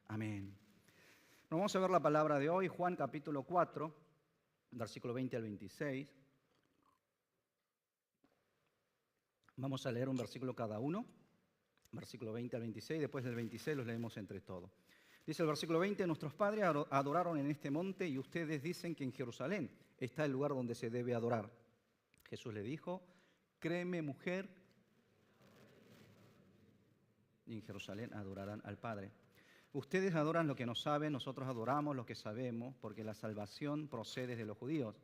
Amén. Nos vamos a ver la palabra de hoy, Juan capítulo 4, versículo 20 al 26. Vamos a leer un versículo cada uno, versículo 20 al 26, después del 26 los leemos entre todos. Dice el versículo 20, nuestros padres adoraron en este monte y ustedes dicen que en Jerusalén está el lugar donde se debe adorar. Jesús le dijo, créeme mujer, y en Jerusalén adorarán al Padre. Ustedes adoran lo que no saben, nosotros adoramos lo que sabemos, porque la salvación procede de los judíos.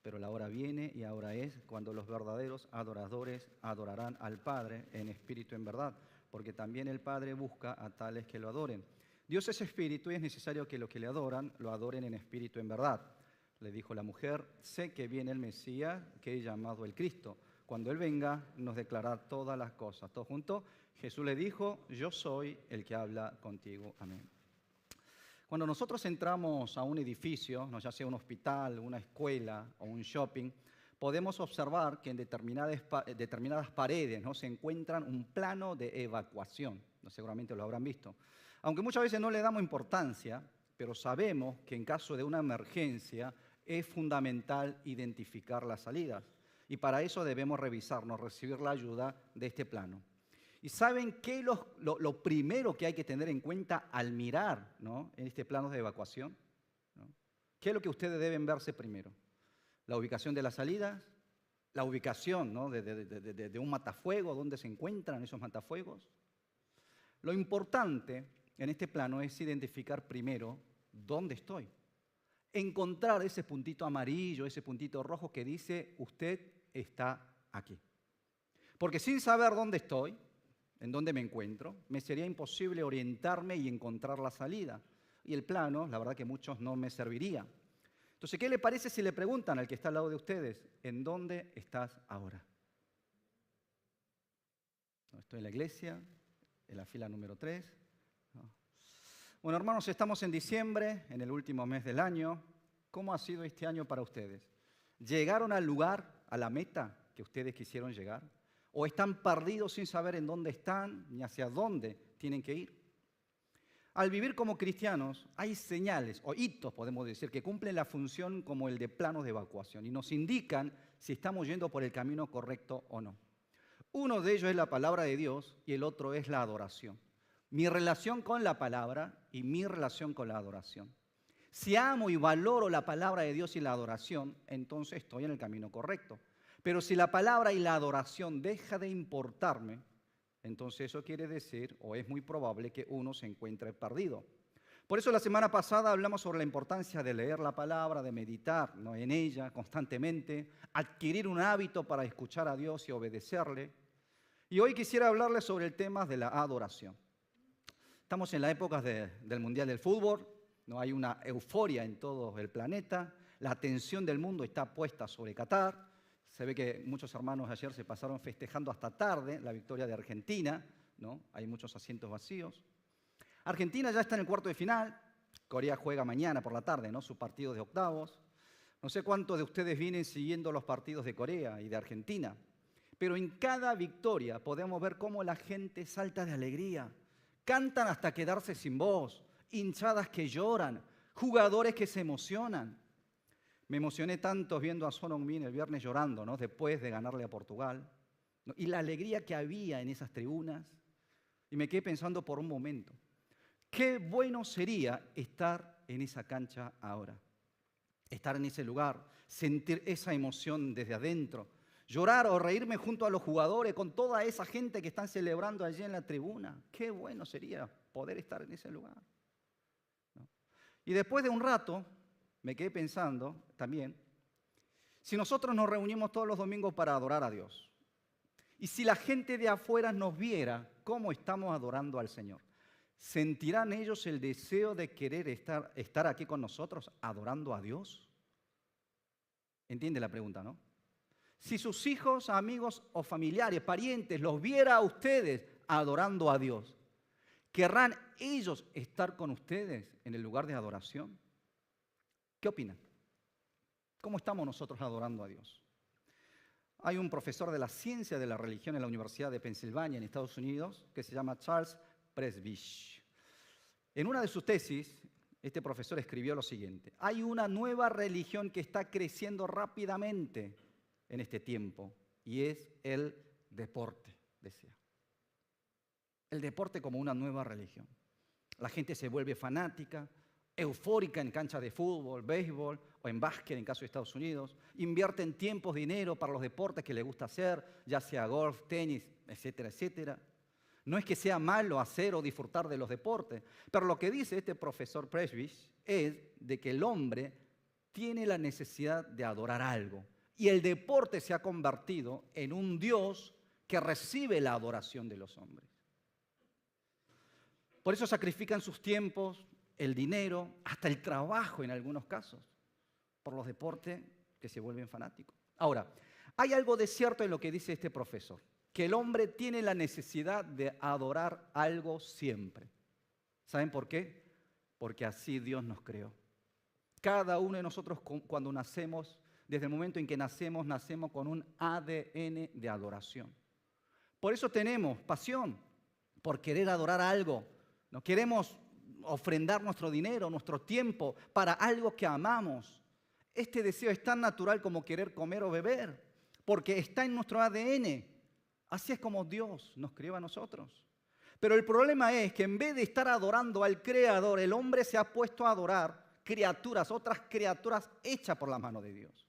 Pero la hora viene y ahora es cuando los verdaderos adoradores adorarán al Padre en espíritu y en verdad, porque también el Padre busca a tales que lo adoren. Dios es espíritu y es necesario que los que le adoran lo adoren en espíritu y en verdad. Le dijo la mujer, sé que viene el Mesías, que he llamado el Cristo. Cuando Él venga, nos declarará todas las cosas. Todos juntos, Jesús le dijo, yo soy el que habla contigo. Amén. Cuando nosotros entramos a un edificio, no ya sea un hospital, una escuela o un shopping, podemos observar que en determinadas paredes, ¿no?, se encuentran un plano de evacuación. Seguramente lo habrán visto. Aunque muchas veces no le damos importancia, pero sabemos que en caso de una emergencia es fundamental identificar las salidas. Y para eso debemos revisarnos, recibir la ayuda de este plano. ¿Y saben qué es lo primero que hay que tener en cuenta al mirar, ¿no?, en este plano de evacuación? ¿No? ¿Qué es lo que ustedes deben verse primero? La ubicación de las salidas, la ubicación, ¿no?, de un matafuego, dónde se encuentran esos matafuegos. Lo importante en este plano es identificar primero dónde estoy. Encontrar ese puntito amarillo, ese puntito rojo que dice usted está aquí. Porque sin saber dónde estoy, en dónde me encuentro, me sería imposible orientarme y encontrar la salida. Y el plano, la verdad que muchos no me serviría. Entonces, ¿qué le parece si le preguntan al que está al lado de ustedes, ¿en dónde estás ahora? No, estoy en la iglesia, en la fila número 3. No. Bueno, hermanos, estamos en diciembre, en el último mes del año. ¿Cómo ha sido este año para ustedes? ¿Llegaron al lugar, a la meta que ustedes quisieron llegar? ¿O están perdidos sin saber en dónde están ni hacia dónde tienen que ir? Al vivir como cristianos hay señales o hitos, podemos decir, que cumplen la función como el de planos de evacuación y nos indican si estamos yendo por el camino correcto o no. Uno de ellos es la palabra de Dios y el otro es la adoración. Mi relación con la palabra y mi relación con la adoración. Si amo y valoro la palabra de Dios y la adoración, entonces estoy en el camino correcto. Pero si la palabra y la adoración deja de importarme, entonces eso quiere decir, o es muy probable, que uno se encuentre perdido. Por eso la semana pasada hablamos sobre la importancia de leer la palabra, de meditar, ¿no?, en ella constantemente, adquirir un hábito para escuchar a Dios y obedecerle. Y hoy quisiera hablarles sobre el tema de la adoración. Estamos en la época del Mundial del Fútbol, ¿no? Hay una euforia en todo el planeta, la atención del mundo está puesta sobre Qatar. Se ve que muchos hermanos ayer se pasaron festejando hasta tarde la victoria de Argentina, ¿no? Hay muchos asientos vacíos. Argentina ya está en el cuarto de final, Corea juega mañana por la tarde, ¿no?, su partido de octavos. No sé cuántos de ustedes vienen siguiendo los partidos de Corea y de Argentina, pero en cada victoria podemos ver cómo la gente salta de alegría, cantan hasta quedarse sin voz, hinchadas que lloran, jugadores que se emocionan. Me emocioné tanto viendo a Son Heung-min el viernes llorando, ¿no?, después de ganarle a Portugal, ¿no?, y la alegría que había en esas tribunas. Y me quedé pensando por un momento, qué bueno sería estar en esa cancha ahora, estar en ese lugar, sentir esa emoción desde adentro, llorar o reírme junto a los jugadores con toda esa gente que están celebrando allí en la tribuna. Qué bueno sería poder estar en ese lugar, ¿no? Y después de un rato me quedé pensando también, si nosotros nos reunimos todos los domingos para adorar a Dios, y si la gente de afuera nos viera cómo estamos adorando al Señor, ¿sentirán ellos el deseo de querer estar aquí con nosotros adorando a Dios? ¿Entiende la pregunta, no? Si sus hijos, amigos o familiares, parientes, los viera a ustedes adorando a Dios, ¿querrán ellos estar con ustedes en el lugar de adoración? ¿Qué opinan? ¿Cómo estamos nosotros adorando a Dios? Hay un profesor de la ciencia de la religión en la Universidad de Pensilvania, en Estados Unidos, que se llama Charles Presbych. En una de sus tesis, este profesor escribió lo siguiente: hay una nueva religión que está creciendo rápidamente en este tiempo y es el deporte, decía. El deporte como una nueva religión. La gente se vuelve fanática, eufórica en canchas de fútbol, béisbol o en básquet en caso de Estados Unidos. Invierten tiempo, dinero para los deportes que les gusta hacer, ya sea golf, tenis, etcétera, etcétera. No es que sea malo hacer o disfrutar de los deportes, pero lo que dice este profesor Presbys es de que el hombre tiene la necesidad de adorar algo. Y el deporte se ha convertido en un Dios que recibe la adoración de los hombres. Por eso sacrifican sus tiempos, el dinero, hasta el trabajo en algunos casos, por los deportes que se vuelven fanáticos. Ahora, hay algo de cierto en lo que dice este profesor, que el hombre tiene la necesidad de adorar algo siempre. ¿Saben por qué? Porque así Dios nos creó. Cada uno de nosotros cuando nacemos, desde el momento en que nacemos con un ADN de adoración. Por eso tenemos pasión por querer adorar algo. No queremos ofrendar nuestro dinero, nuestro tiempo para algo que amamos. Este deseo es tan natural como querer comer o beber, porque está en nuestro ADN. Así es como Dios nos creó a nosotros. Pero el problema es que en vez de estar adorando al Creador, el hombre se ha puesto a adorar criaturas, otras criaturas hechas por la mano de Dios.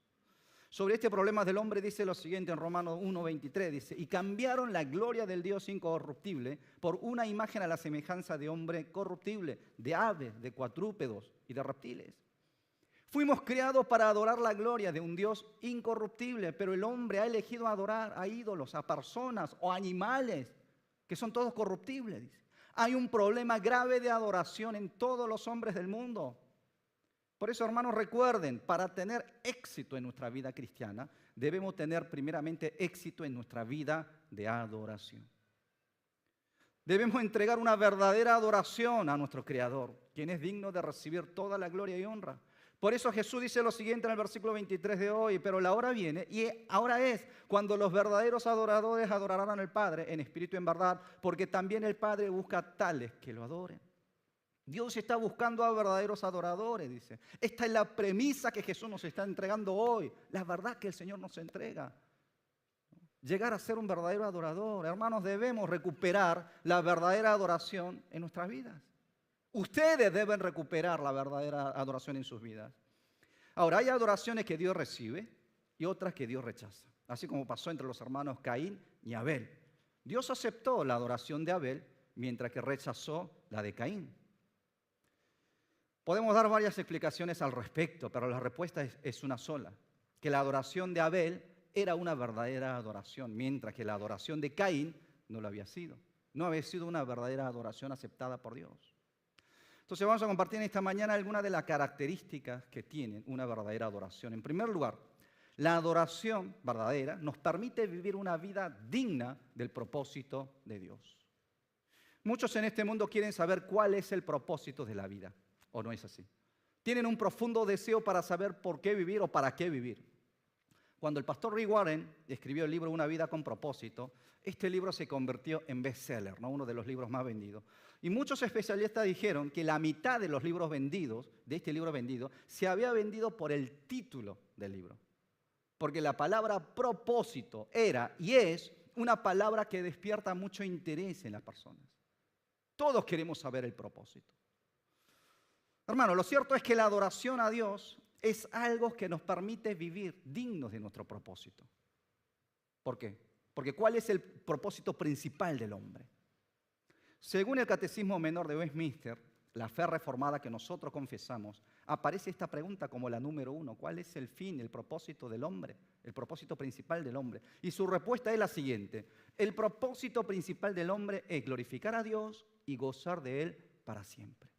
Sobre este problema del hombre dice lo siguiente en Romanos 1:23, dice: y cambiaron la gloria del Dios incorruptible por una imagen a la semejanza de hombre corruptible, de aves, de cuadrúpedos y de reptiles. Fuimos creados para adorar la gloria de un Dios incorruptible, pero el hombre ha elegido adorar a ídolos, a personas o animales, que son todos corruptibles, dice. Hay un problema grave de adoración en todos los hombres del mundo. Por eso, hermanos, recuerden, para tener éxito en nuestra vida cristiana, debemos tener primeramente éxito en nuestra vida de adoración. Debemos entregar una verdadera adoración a nuestro Creador, quien es digno de recibir toda la gloria y honra. Por eso Jesús dice lo siguiente en el versículo 23 de hoy: pero la hora viene, y ahora es, cuando los verdaderos adoradores adorarán al Padre en espíritu y en verdad, porque también el Padre busca tales que lo adoren. Dios está buscando a verdaderos adoradores, dice. Esta es la premisa que Jesús nos está entregando hoy, la verdad que el Señor nos entrega. Llegar a ser un verdadero adorador. Hermanos, debemos recuperar la verdadera adoración en nuestras vidas. Ustedes deben recuperar la verdadera adoración en sus vidas. Ahora, hay adoraciones que Dios recibe y otras que Dios rechaza. Así como pasó entre los hermanos Caín y Abel. Dios aceptó la adoración de Abel, mientras que rechazó la de Caín. Podemos dar varias explicaciones al respecto, pero la respuesta es una sola: que la adoración de Abel era una verdadera adoración, mientras que la adoración de Caín no lo había sido. No había sido una verdadera adoración aceptada por Dios. Entonces vamos a compartir en esta mañana algunas de las características que tiene una verdadera adoración. En primer lugar, la adoración verdadera nos permite vivir una vida digna del propósito de Dios. Muchos en este mundo quieren saber cuál es el propósito de la vida, ¿o no es así? Tienen un profundo deseo para saber por qué vivir o para qué vivir. Cuando el pastor Rick Warren escribió el libro Una vida con propósito, este libro se convirtió en bestseller, ¿no? Uno de los libros más vendidos. Y muchos especialistas dijeron que la mitad de los libros vendidos, de este libro vendido, se había vendido por el título del libro. Porque la palabra propósito era y es una palabra que despierta mucho interés en las personas. Todos queremos saber el propósito. Hermano, lo cierto es que la adoración a Dios es algo que nos permite vivir dignos de nuestro propósito. ¿Por qué? Porque ¿cuál es el propósito principal del hombre? Según el Catecismo Menor de Westminster, la fe reformada que nosotros confesamos, aparece esta pregunta como la número 1. ¿Cuál es el fin, el propósito del hombre? El propósito principal del hombre. Y su respuesta es la siguiente: el propósito principal del hombre es glorificar a Dios y gozar de Él para siempre.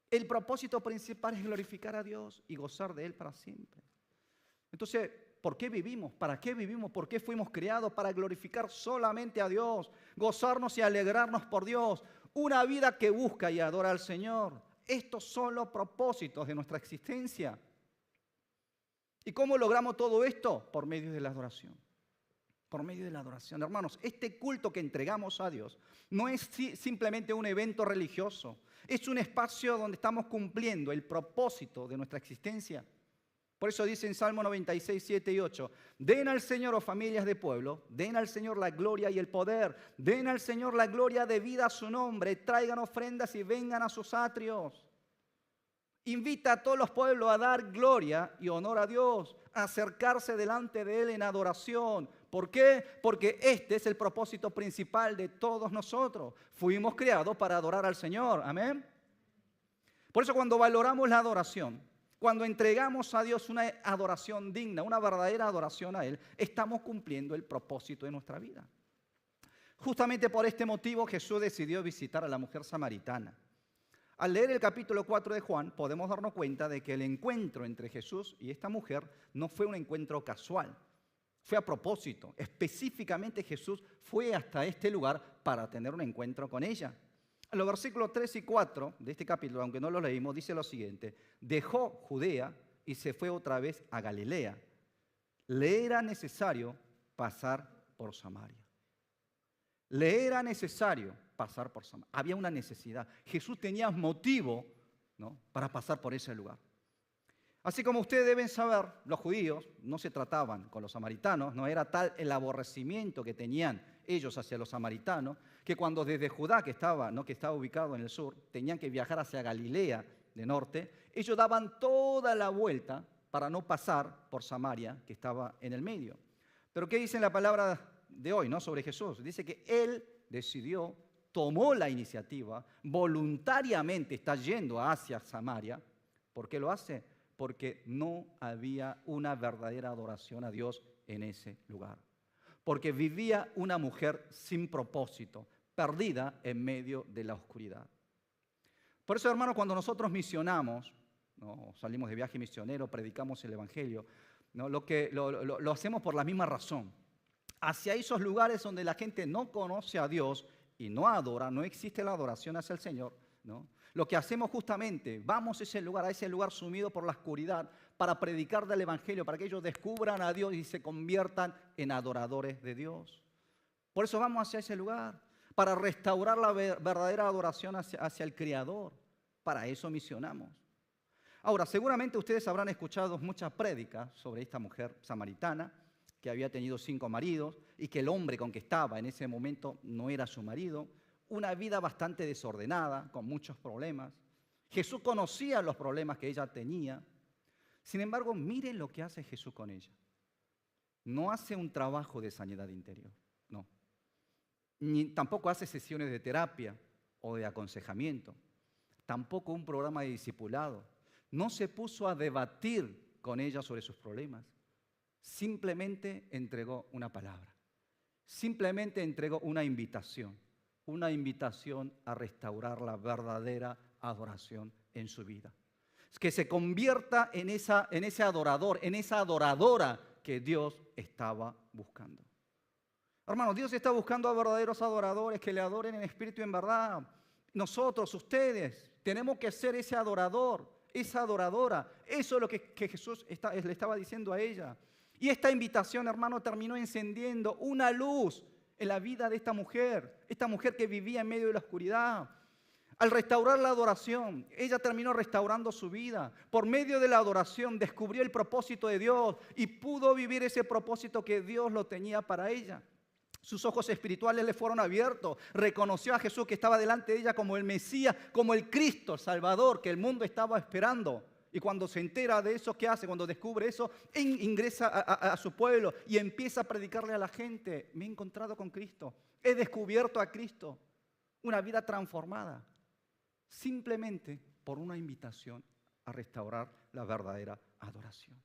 El propósito principal es glorificar a Dios y gozar de Él para siempre. Entonces, ¿por qué vivimos? ¿Para qué vivimos? ¿Por qué fuimos creados? Para glorificar solamente a Dios, gozarnos y alegrarnos por Dios. Una vida que busca y adora al Señor. Estos son los propósitos de nuestra existencia. ¿Y cómo logramos todo esto? Por medio de la adoración. por medio de la adoración. Hermanos, este culto que entregamos a Dios no es simplemente un evento religioso. Es un espacio donde estamos cumpliendo el propósito de nuestra existencia. Por eso dice en Salmo 96, 7 y 8, den al Señor, oh familias de pueblo, den al Señor la gloria y el poder, den al Señor la gloria debida a su nombre, traigan ofrendas y vengan a sus atrios. Invita a todos los pueblos a dar gloria y honor a Dios, a acercarse delante de Él en adoración. ¿Por qué? Porque este es el propósito principal de todos nosotros. Fuimos creados para adorar al Señor. Amén. Por eso cuando valoramos la adoración, cuando entregamos a Dios una adoración digna, una verdadera adoración a Él, estamos cumpliendo el propósito de nuestra vida. Justamente por este motivo Jesús decidió visitar a la mujer samaritana. Al leer el capítulo 4 de Juan, podemos darnos cuenta de que el encuentro entre Jesús y esta mujer no fue un encuentro casual, fue a propósito. Específicamente Jesús fue hasta este lugar para tener un encuentro con ella. En los versículos 3 y 4 de este capítulo, aunque no lo leímos, dice lo siguiente: dejó Judea y se fue otra vez a Galilea. Le era necesario pasar por Samaria. Le era necesario pasar por Samaria. Había una necesidad. Jesús tenía motivo, ¿no?, para pasar por ese lugar. Así como ustedes deben saber, los judíos no se trataban con los samaritanos, no era tal el aborrecimiento que tenían ellos hacia los samaritanos, que cuando desde Judá, que estaba ubicado en el sur, tenían que viajar hacia Galilea de norte, ellos daban toda la vuelta para no pasar por Samaria, que estaba en el medio. Pero ¿qué dice la palabra de hoy, ¿no?, sobre Jesús? Dice que Él decidió, tomó la iniciativa, voluntariamente está yendo hacia Samaria. ¿Por qué lo hace? Porque no había una verdadera adoración a Dios en ese lugar. Porque vivía una mujer sin propósito, perdida en medio de la oscuridad. Por eso, hermanos, cuando nosotros misionamos, ¿no?, salimos de viaje misionero, predicamos el Evangelio, ¿no?, lo hacemos por la misma razón. Hacia esos lugares donde la gente no conoce a Dios y no adora, no existe la adoración hacia el Señor, ¿no? Lo que hacemos justamente, vamos a ese lugar sumido por la oscuridad, para predicar del Evangelio, para que ellos descubran a Dios y se conviertan en adoradores de Dios. Por eso vamos hacia ese lugar, para restaurar la verdadera adoración hacia el Creador. Para eso misionamos. Ahora, seguramente ustedes habrán escuchado muchas prédicas sobre esta mujer samaritana, que había tenido 5 maridos y que el hombre con que estaba en ese momento no era su marido. Una vida bastante desordenada, con muchos problemas. Jesús conocía los problemas que ella tenía. Sin embargo, miren lo que hace Jesús con ella. No hace un trabajo de sanidad interior, no. Tampoco hace sesiones de terapia o de aconsejamiento. Tampoco un programa de discipulado. No se puso a debatir con ella sobre sus problemas. Simplemente entregó una palabra. Simplemente entregó una invitación a restaurar la verdadera adoración en su vida. Que se convierta en ese adorador, en esa adoradora que Dios estaba buscando. Hermanos, Dios está buscando a verdaderos adoradores que le adoren en espíritu y en verdad. Nosotros, ustedes, tenemos que ser ese adorador, esa adoradora. Eso es lo que Jesús le estaba diciendo a ella. Y esta invitación, hermano, terminó encendiendo una luz en la vida de esta mujer que vivía en medio de la oscuridad. Al restaurar la adoración, ella terminó restaurando su vida. Por medio de la adoración descubrió el propósito de Dios y pudo vivir ese propósito que Dios lo tenía para ella. Sus ojos espirituales le fueron abiertos. Reconoció a Jesús que estaba delante de ella como el Mesías, como el Cristo, el Salvador, que el mundo estaba esperando. Y cuando se entera de eso, ¿qué hace? Cuando descubre eso, ingresa a su pueblo y empieza a predicarle a la gente: me he encontrado con Cristo, he descubierto a Cristo. Una vida transformada, simplemente por una invitación a restaurar la verdadera adoración.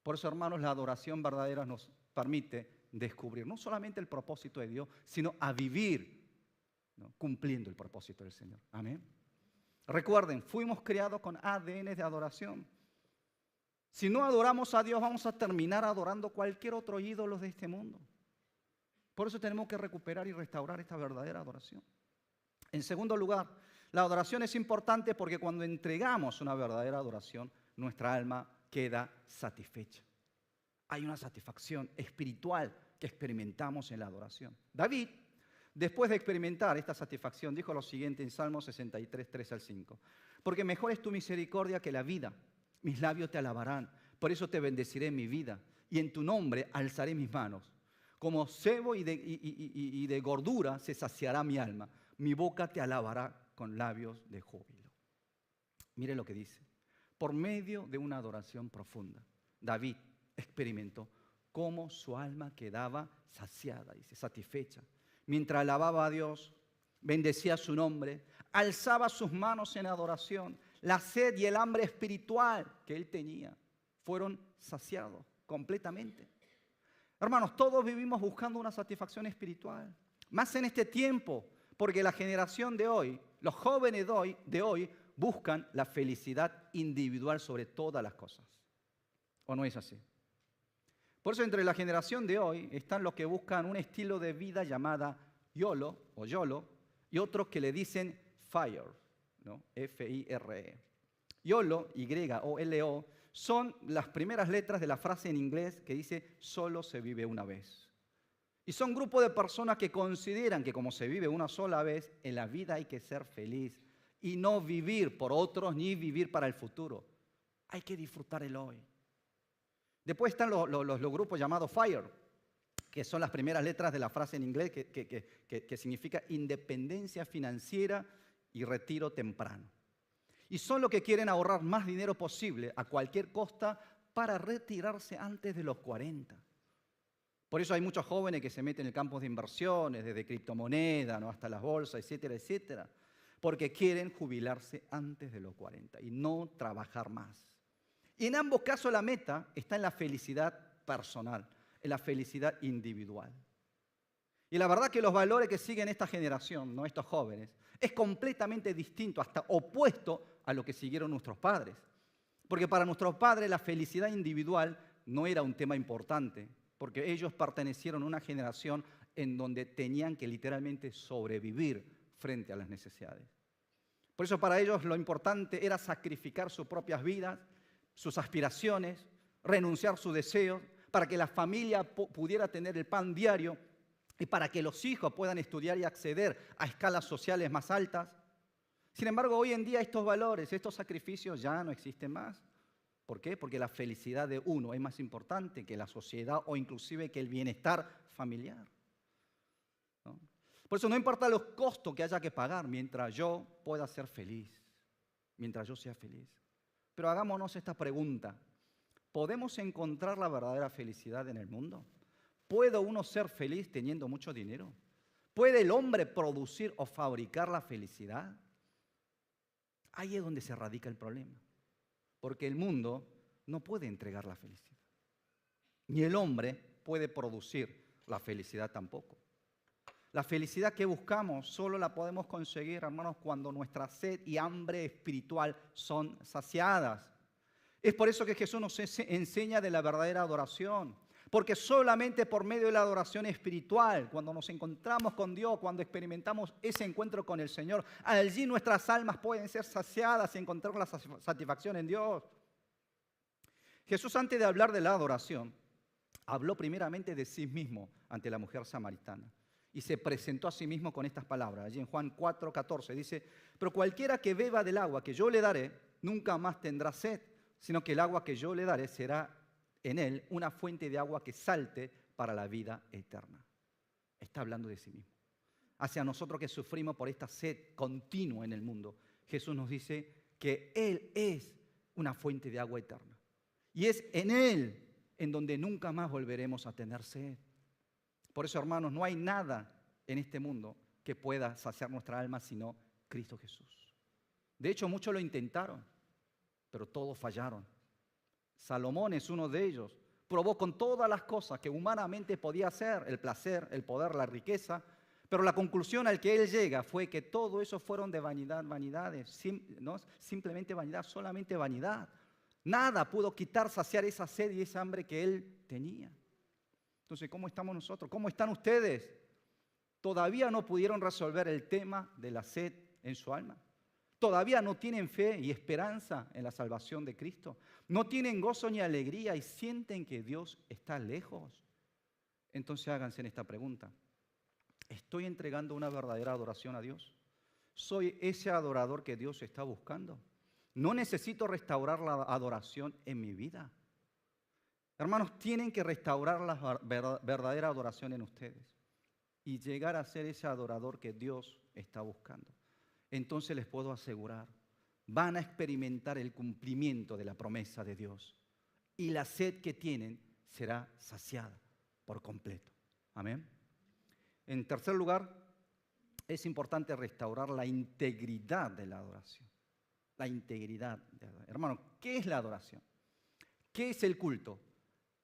Por eso, hermanos, la adoración verdadera nos permite descubrir no solamente el propósito de Dios, sino a vivir, ¿no?, cumpliendo el propósito del Señor. Amén. Recuerden, fuimos creados con ADN de adoración. Si no adoramos a Dios, vamos a terminar adorando cualquier otro ídolo de este mundo. Por eso tenemos que recuperar y restaurar esta verdadera adoración. En segundo lugar, la adoración es importante porque cuando entregamos una verdadera adoración, nuestra alma queda satisfecha. Hay una satisfacción espiritual que experimentamos en la adoración. David, después de experimentar esta satisfacción, dijo lo siguiente en Salmo 63, 3 al 5. Porque mejor es tu misericordia que la vida. Mis labios te alabarán. Por eso te bendeciré en mi vida. Y en tu nombre alzaré mis manos. Como cebo y de gordura se saciará mi alma. Mi boca te alabará con labios de júbilo. Mire lo que dice. Por medio de una adoración profunda, David experimentó cómo su alma quedaba saciada, dice, satisfecha. Mientras alababa a Dios, bendecía su nombre, alzaba sus manos en adoración. La sed y el hambre espiritual que él tenía fueron saciados completamente. Hermanos, todos vivimos buscando una satisfacción espiritual. Más en este tiempo, porque la generación de hoy, los jóvenes de hoy buscan la felicidad individual sobre todas las cosas. ¿O no es así? Por eso entre la generación de hoy están los que buscan un estilo de vida llamada YOLO o YOLO y otros que le dicen FIRE, ¿no? F-I-R-E. YOLO, Y-O-L-O, son las primeras letras de la frase en inglés que dice solo se vive una vez. Y son grupos de personas que consideran que como se vive una sola vez, en la vida hay que ser feliz y no vivir por otros ni vivir para el futuro. Hay que disfrutar el hoy. Después están los grupos llamados FIRE, que son las primeras letras de la frase en inglés que significa independencia financiera y retiro temprano. Y son los que quieren ahorrar más dinero posible a cualquier costa para retirarse antes de los 40. Por eso hay muchos jóvenes que se meten en el campo de inversiones, desde criptomonedas, ¿no?, hasta las bolsas, etcétera, etcétera, porque quieren jubilarse antes de los 40 y no trabajar más. Y en ambos casos la meta está en la felicidad personal, en la felicidad individual. Y la verdad que los valores que siguen esta generación, ¿no?, estos jóvenes, es completamente distinto, hasta opuesto a lo que siguieron nuestros padres. Porque para nuestros padres la felicidad individual no era un tema importante, porque ellos pertenecieron a una generación en donde tenían que literalmente sobrevivir frente a las necesidades. Por eso para ellos lo importante era sacrificar sus propias vidas, sus aspiraciones, renunciar a sus deseos, para que la familia pudiera tener el pan diario y para que los hijos puedan estudiar y acceder a escalas sociales más altas. Sin embargo, hoy en día estos valores, estos sacrificios ya no existen más. ¿Por qué? Porque la felicidad de uno es más importante que la sociedad o inclusive que el bienestar familiar, ¿no? Por eso no importa los costos que haya que pagar mientras yo pueda ser feliz, mientras yo sea feliz. Pero hagámonos esta pregunta. ¿Podemos encontrar la verdadera felicidad en el mundo? ¿Puede uno ser feliz teniendo mucho dinero? ¿Puede el hombre producir o fabricar la felicidad? Ahí es donde se radica el problema. Porque el mundo no puede entregar la felicidad. Ni el hombre puede producir la felicidad tampoco. La felicidad que buscamos solo la podemos conseguir, hermanos, cuando nuestra sed y hambre espiritual son saciadas. Es por eso que Jesús nos enseña de la verdadera adoración. Porque solamente por medio de la adoración espiritual, cuando nos encontramos con Dios, cuando experimentamos ese encuentro con el Señor, allí nuestras almas pueden ser saciadas y encontrar la satisfacción en Dios. Jesús, antes de hablar de la adoración, habló primeramente de sí mismo ante la mujer samaritana. Y se presentó a sí mismo con estas palabras. Allí en Juan 4:14 dice, pero cualquiera que beba del agua que yo le daré, nunca más tendrá sed, sino que el agua que yo le daré será en él una fuente de agua que salte para la vida eterna. Está hablando de sí mismo. Hacia nosotros que sufrimos por esta sed continua en el mundo, Jesús nos dice que Él es una fuente de agua eterna. Y es en Él en donde nunca más volveremos a tener sed. Por eso, hermanos, no hay nada en este mundo que pueda saciar nuestra alma sino Cristo Jesús. De hecho, muchos lo intentaron, pero todos fallaron. Salomón es uno de ellos. Probó con todas las cosas que humanamente podía hacer, el placer, el poder, la riqueza, pero la conclusión al que él llega fue que todo eso fueron de vanidad, vanidades, no simplemente vanidad, solamente vanidad. Nada pudo quitar, saciar esa sed y esa hambre que él tenía. Entonces, ¿cómo estamos nosotros? ¿Cómo están ustedes? Todavía no pudieron resolver el tema de la sed en su alma. Todavía no tienen fe y esperanza en la salvación de Cristo. No tienen gozo ni alegría y sienten que Dios está lejos. Entonces háganse en esta pregunta. ¿Estoy entregando una verdadera adoración a Dios? ¿Soy ese adorador que Dios está buscando? ¿No necesito restaurar la adoración en mi vida? Hermanos, tienen que restaurar la verdadera adoración en ustedes y llegar a ser ese adorador que Dios está buscando. Entonces les puedo asegurar, van a experimentar el cumplimiento de la promesa de Dios y la sed que tienen será saciada por completo. Amén. En tercer lugar, es importante restaurar la integridad de la adoración. La integridad. Hermano, ¿qué es la adoración? ¿Qué es el culto?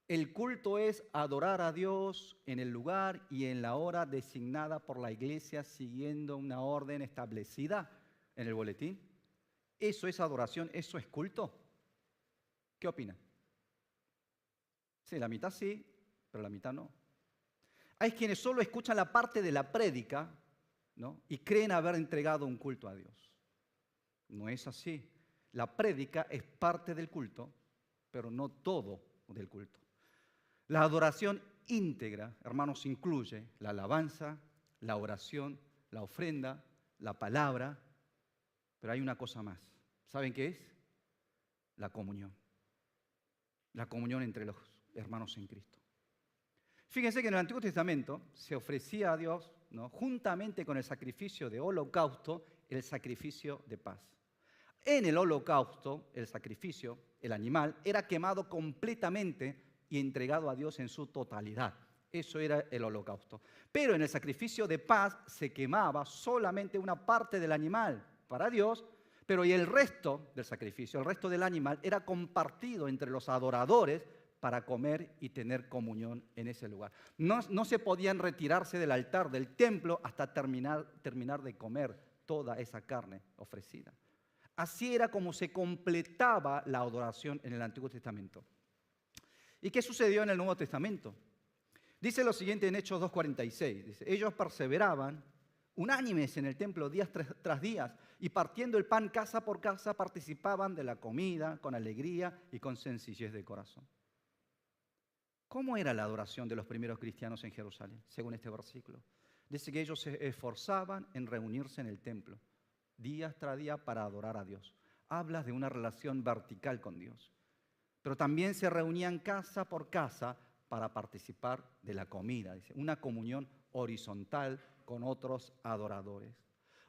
El culto es adorar a Dios en el lugar y en la hora designada por la iglesia siguiendo una orden establecida en el boletín. ¿Eso es adoración? ¿Eso es culto? ¿Qué opinan? Sí, la mitad sí, pero la mitad no. Hay quienes solo escuchan la parte de la prédica, ¿no? Y creen haber entregado un culto a Dios. No es así. La prédica es parte del culto, pero no todo del culto. La adoración íntegra, hermanos, incluye la alabanza, la oración, la ofrenda, la palabra, pero hay una cosa más. ¿Saben qué es? La comunión. La comunión entre los hermanos en Cristo. Fíjense que en el Antiguo Testamento se ofrecía a Dios, ¿no?, juntamente con el sacrificio de holocausto, el sacrificio de paz. En el holocausto, el sacrificio, el animal, era quemado completamente y entregado a Dios en su totalidad. Eso era el holocausto. Pero en el sacrificio de paz se quemaba solamente una parte del animal para Dios, pero y el resto del sacrificio, el resto del animal, era compartido entre los adoradores para comer y tener comunión en ese lugar. No se podían retirarse del altar del templo hasta terminar de comer toda esa carne ofrecida. Así era como se completaba la adoración en el Antiguo Testamento. ¿Y qué sucedió en el Nuevo Testamento? Dice lo siguiente en Hechos 2:46. Dice, ellos perseveraban unánimes en el templo días tras días y partiendo el pan casa por casa participaban de la comida con alegría y con sencillez de corazón. ¿Cómo era la adoración de los primeros cristianos en Jerusalén, según este versículo? Dice que ellos se esforzaban en reunirse en el templo, día tras día, para adorar a Dios. Habla de una relación vertical con Dios. Pero también se reunían casa por casa para participar de la comida. Dice, una comunión horizontal con otros adoradores.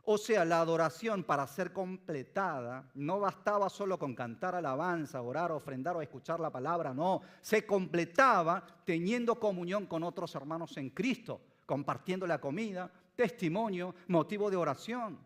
O sea, la adoración para ser completada no bastaba solo con cantar alabanza, orar, ofrendar o escuchar la palabra, no. Se completaba teniendo comunión con otros hermanos en Cristo, compartiendo la comida, testimonio, motivo de oración.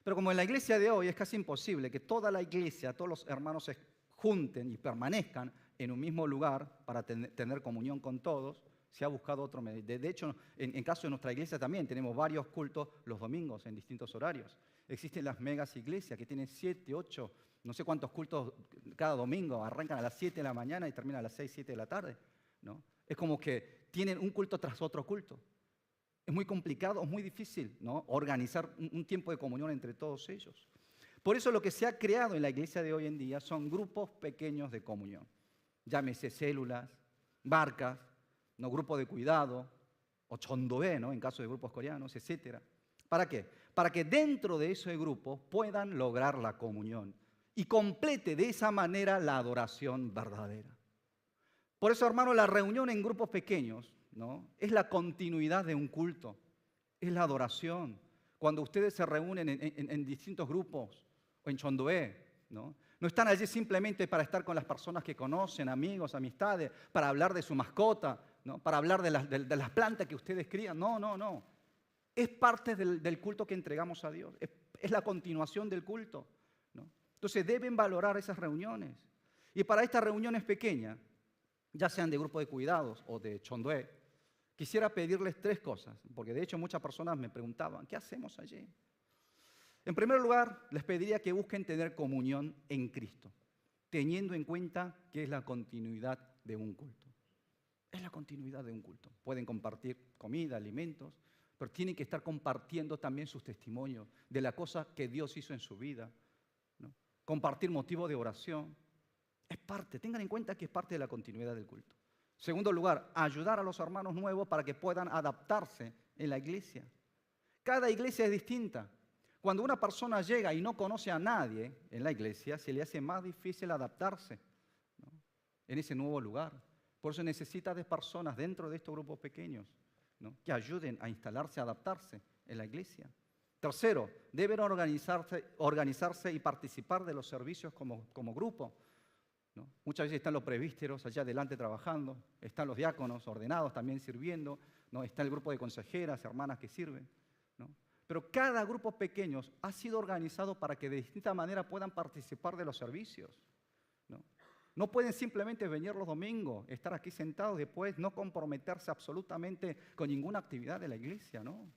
Pero como en la iglesia de hoy es casi imposible que toda la iglesia, todos los hermanos se junten y permanezcan en un mismo lugar para tener comunión con todos, se ha buscado otro medio. De hecho, en caso de nuestra iglesia también tenemos varios cultos los domingos en distintos horarios. Existen las megas iglesias que tienen 7, 8, no sé cuántos cultos cada domingo. Arrancan a las 7 de la mañana y terminan a las 6, 7 de la tarde, ¿no? Es como que tienen un culto tras otro culto. Es muy complicado, es muy difícil, ¿no?, organizar un tiempo de comunión entre todos ellos. Por eso lo que se ha creado en la iglesia de hoy en día son grupos pequeños de comunión. Llámese células, barcas, ¿no?, grupo de cuidado, o chondoé, ¿no?, en caso de grupos coreanos, etc. ¿Para qué? Para que dentro de ese grupo puedan lograr la comunión y complete de esa manera la adoración verdadera. Por eso, hermano, la reunión en grupos pequeños, ¿no?, es la continuidad de un culto, es la adoración. Cuando ustedes se reúnen en distintos grupos o en chondoé, ¿no?, no están allí simplemente para estar con las personas que conocen, amigos, amistades, para hablar de su mascota, ¿no?, para hablar de las plantas que ustedes crían. No. Es parte del culto que entregamos a Dios. Es la continuación del culto, ¿no? Entonces deben valorar esas reuniones. Y para estas reuniones pequeñas, ya sean de grupo de cuidados o de chondoé, quisiera pedirles 3 cosas, porque de hecho muchas personas me preguntaban, ¿qué hacemos allí? En primer lugar, les pediría que busquen tener comunión en Cristo, teniendo en cuenta que es la continuidad de un culto. Es la continuidad de un culto. Pueden compartir comida, alimentos, pero tienen que estar compartiendo también sus testimonios de la cosa que Dios hizo en su vida, ¿no? Compartir motivos de oración. Es parte, tengan en cuenta que es parte de la continuidad del culto. Segundo lugar, ayudar a los hermanos nuevos para que puedan adaptarse en la iglesia. Cada iglesia es distinta. Cuando una persona llega y no conoce a nadie en la iglesia, se le hace más difícil adaptarse, ¿no?, en ese nuevo lugar. Por eso necesita de personas dentro de estos grupos pequeños, ¿no?, que ayuden a instalarse, a adaptarse en la iglesia. Tercero, deben organizarse y participar de los servicios como grupo, ¿no? Muchas veces están los presbíteros allá adelante trabajando, están los diáconos ordenados también sirviendo, ¿no?, está el grupo de consejeras, hermanas que sirven, ¿no? Pero cada grupo pequeño ha sido organizado para que de distinta manera puedan participar de los servicios, ¿no? No pueden simplemente venir los domingos, estar aquí sentados, después no comprometerse absolutamente con ninguna actividad de la iglesia, ¿no?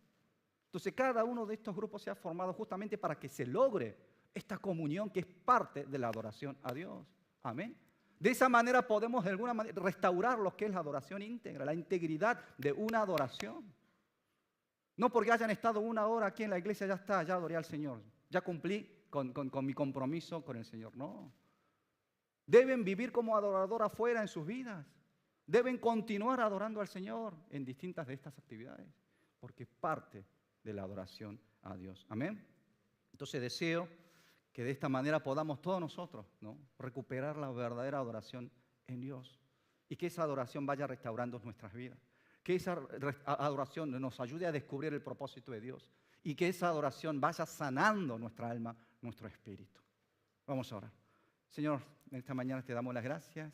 Entonces cada uno de estos grupos se ha formado justamente para que se logre esta comunión que es parte de la adoración a Dios. Amén. De esa manera podemos de alguna manera restaurar lo que es la adoración íntegra, la integridad de una adoración. No porque hayan estado una hora aquí en la iglesia, ya está, ya adoré al Señor, ya cumplí con mi compromiso con el Señor. No. Deben vivir como adorador afuera en sus vidas. Deben continuar adorando al Señor en distintas de estas actividades, porque es parte de la adoración a Dios. Amén. Entonces deseo que de esta manera podamos todos nosotros, ¿no?, recuperar la verdadera adoración en Dios y que esa adoración vaya restaurando nuestras vidas, que esa adoración nos ayude a descubrir el propósito de Dios y que esa adoración vaya sanando nuestra alma, nuestro espíritu. Vamos a orar. Señor, en esta mañana te damos las gracias